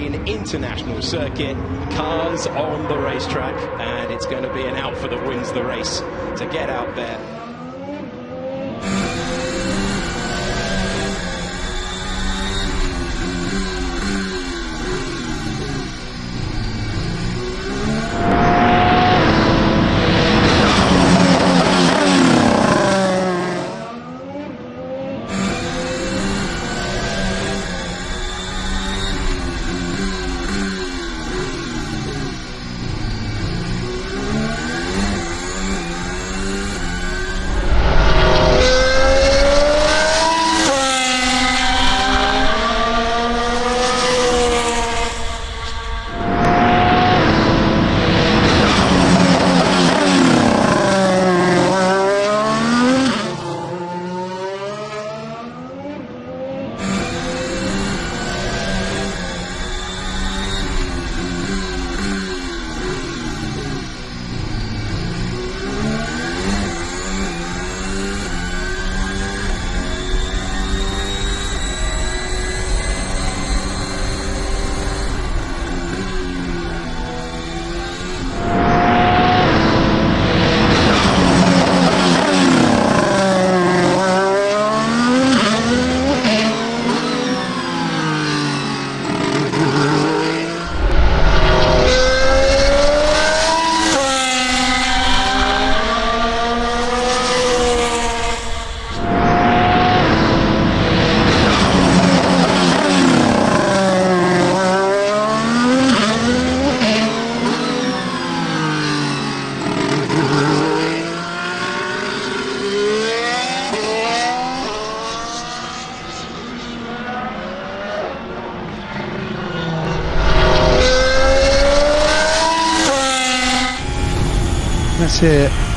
European International Circuit. Cars on the racetrack, and it's going to be an out for the wins the race to get out there.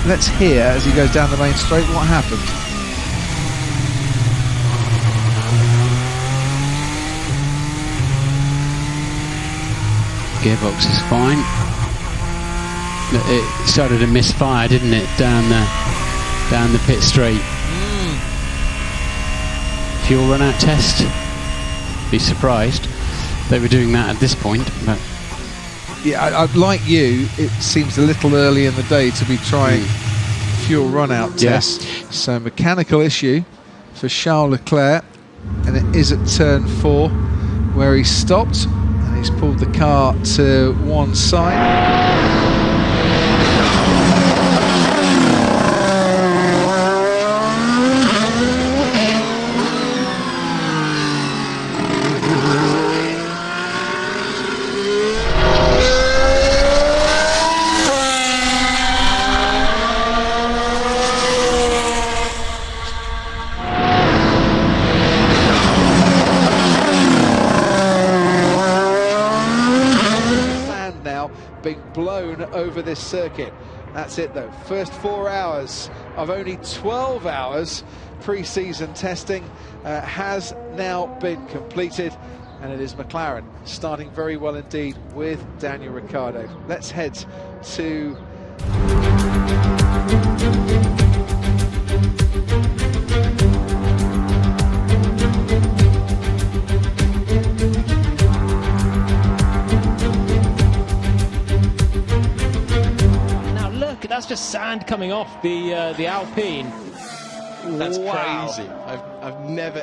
Let's hear as he goes down the main straight what happened. Gearbox is fine. It started to misfire, didn't it, down the pit straight. Fuel run out test. Be surprised they were doing that at this point, but yeah, I'd like you. It seems a little early in the day to be trying fuel run-out tests. So mechanical issue for Charles Leclerc, and it is at turn 4 where he stopped and he's pulled the car to one side. Being blown over this circuit. That's it though. First 4 hours of only 12 hours pre-season testing has now been completed, and it is McLaren starting very well indeed with Daniel Ricciardo. Let's head to that's just sand coming off the Alpine. That's wow. Crazy. I've never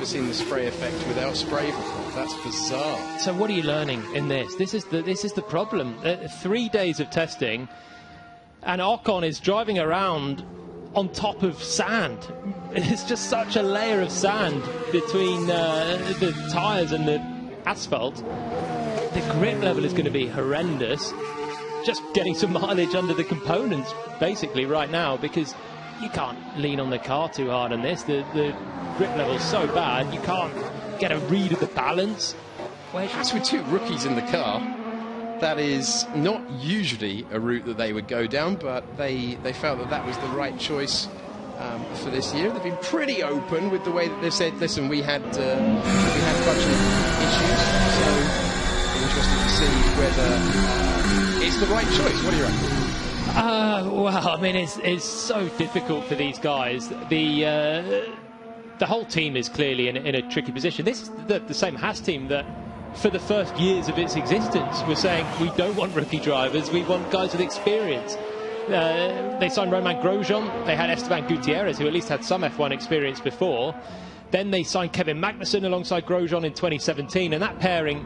seen the spray effect without spray before. That's bizarre. So what are you learning in this? This is the problem. 3 days of testing, and Ocon is driving around on top of sand. It's just such a layer of sand between the tyres and the asphalt. The grip level is going to be horrendous. Just getting some mileage under the components basically right now, because you can't lean on the car too hard on this. The grip level's so bad you can't get a read of the balance. As with 2 rookies in the car, that is not usually a route that they would go down, but they felt that was the right choice for this year. They've been pretty open with the way that they've said, listen, we had budget issues, so interesting to see whether it's the right choice. What do you reckon? Well, I mean, it's so difficult for these guys. The the whole team is clearly in a tricky position. This is the same Haas team that, for the first years of its existence, was saying we don't want rookie drivers, we want guys with experience. They signed Romain Grosjean, they had Esteban Gutierrez, who at least had some F1 experience before. Then they signed Kevin Magnussen alongside Grosjean in 2017, and that pairing,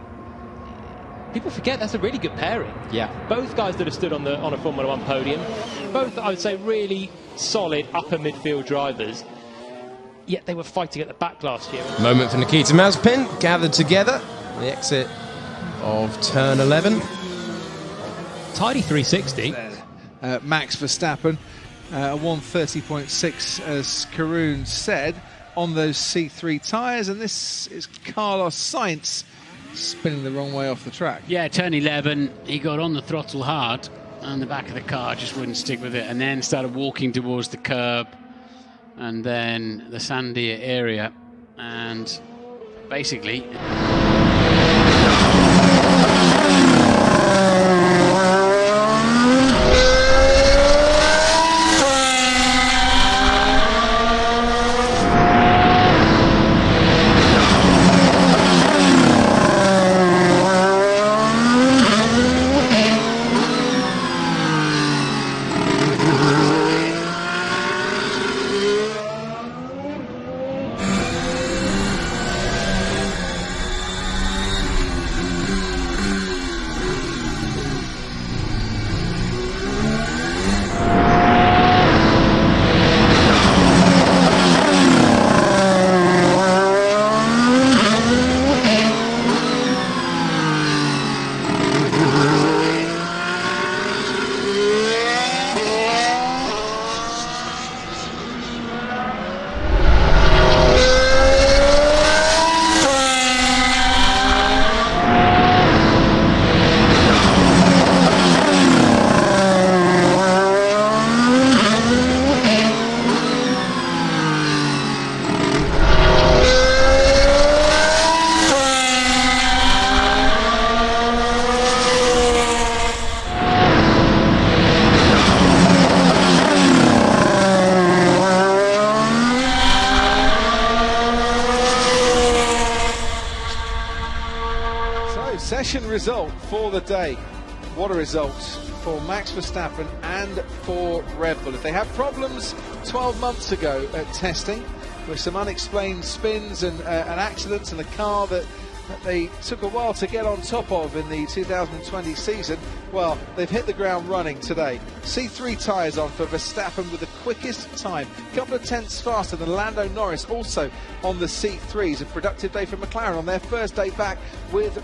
people forget that's a really good pairing. Yeah. Both guys that have stood on a Formula One podium, both, I would say, really solid upper midfield drivers, yet they were fighting at the back last year. Moment for Nikita Mazepin, gathered together, the exit of turn 11. Tidy 360. Max Verstappen, 130.6 as Karun said, on those C3 tyres, and this is Carlos Sainz spinning the wrong way off the track. Yeah, turn 11, he got on the throttle hard, and the back of the car just wouldn't stick with it, and then started walking towards the curb, and then the sandy area, and basically... Session result for the day. What a result for Max Verstappen and for Red Bull. If they had problems 12 months ago at testing with some unexplained spins and accidents in the car that they took a while to get on top of in the 2020 season, well, they've hit the ground running today. C3 tyres on for Verstappen with the quickest time, a couple of tenths faster than Lando Norris, also on the C3s. A productive day for McLaren on their first day back with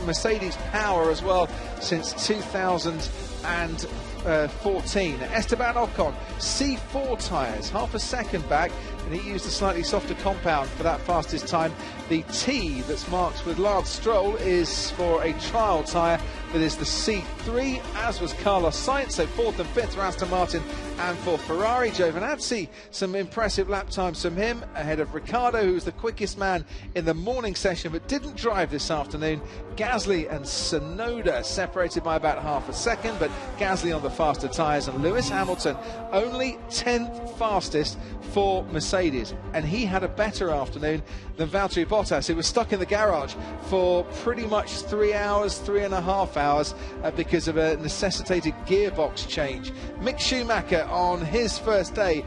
Mercedes power as well since 2014. Esteban Ocon, C4 tyres, half a second back, and he used a slightly softer compound for that fastest time. The T that's marked with Lance Stroll is for a trial tyre that is the C3, as was Carlos Sainz, so fourth and fifth for Aston Martin and for Ferrari. Giovinazzi, some impressive lap times from him, ahead of Ricciardo, who's the quickest man in the morning session but didn't drive this afternoon. Gasly and Tsunoda separated by about half a second, but Gasly on the faster tyres, and Lewis Hamilton only 10th fastest for Mercedes, and he had a better afternoon than Valtteri Bottas, who was stuck in the garage for pretty much 3 hours, 3.5 hours, because of a necessitated gearbox change. Mick Schumacher on his first day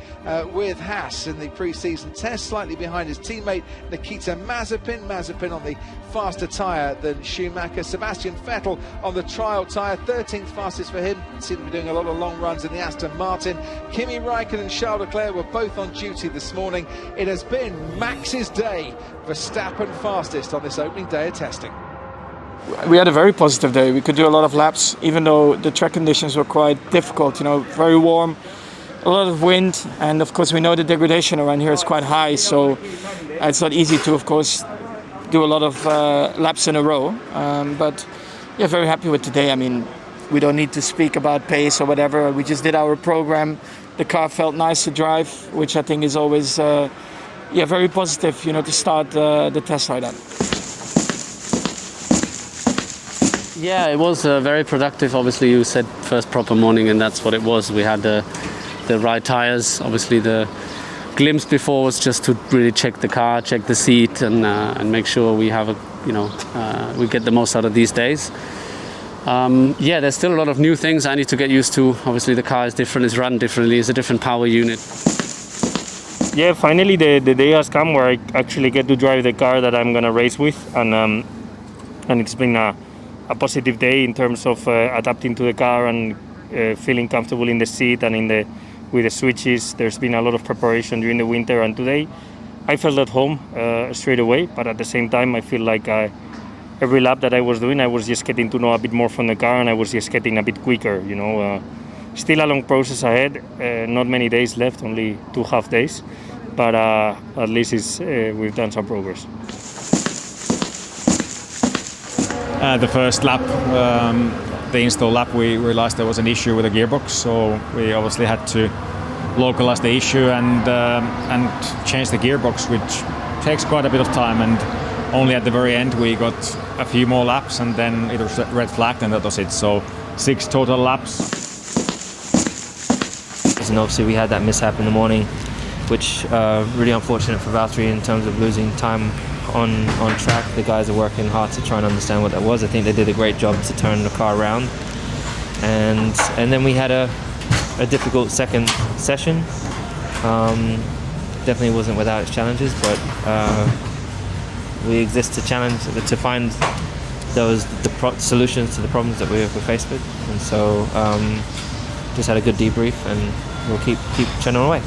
with Haas in the pre-season test, slightly behind his teammate Nikita Mazepin. Mazepin on the faster tyre than Schumacher. Sebastian Vettel on the trial tyre, 13th fastest for him. Seems to be doing a lot of long runs in the Aston Martin. Kimi Raikkonen and Charles Leclerc were both on duty this morning. It has been Max's day. Verstappen fastest on this opening day of testing. We had a very positive day. We could do a lot of laps, even though the track conditions were quite difficult. You know, very warm, a lot of wind, and of course we know the degradation around here is quite high, so it's not easy to, of course, do a lot of laps in a row. But yeah, very happy with today. I mean, we don't need to speak about pace or whatever. We just did our program. The car felt nice to drive, which I think is always very positive, you know, to start the test like that. Yeah, it was very productive. Obviously, you said first proper morning, and that's what it was. We had the right tyres. Obviously, the glimpse before was just to really check the car, check the seat, and make sure we have we get the most out of these days. There's still a lot of new things I need to get used to. Obviously, the car is different, it's run differently, it's a different power unit. Yeah, finally the day has come where I actually get to drive the car that I'm gonna race with, and it's been a positive day in terms of adapting to the car and feeling comfortable in the seat and with the switches. There's been a lot of preparation during the winter, and today I felt at home straight away. But at the same time, I feel like every lap that I was doing, I was just getting to know a bit more from the car, and I was just getting a bit quicker. Still a long process ahead. Not many days left, only 2.5 days. But at least we've done some progress. The first lap, the install lap, we realized there was an issue with the gearbox, so we obviously had to localize the issue and change the gearbox, which takes quite a bit of time, and only at the very end we got a few more laps, and then it was red flagged, and that was it. So 6 total laps. And obviously we had that mishap in the morning, which really unfortunate for Valtteri in terms of losing time on track. The guys are working hard to try and understand what that was. I think they did a great job to turn the car around, and then we had a difficult second session. Definitely wasn't without its challenges, but we exist to find solutions to the problems that we're faced with, and so just had a good debrief, and we'll keep chugging away.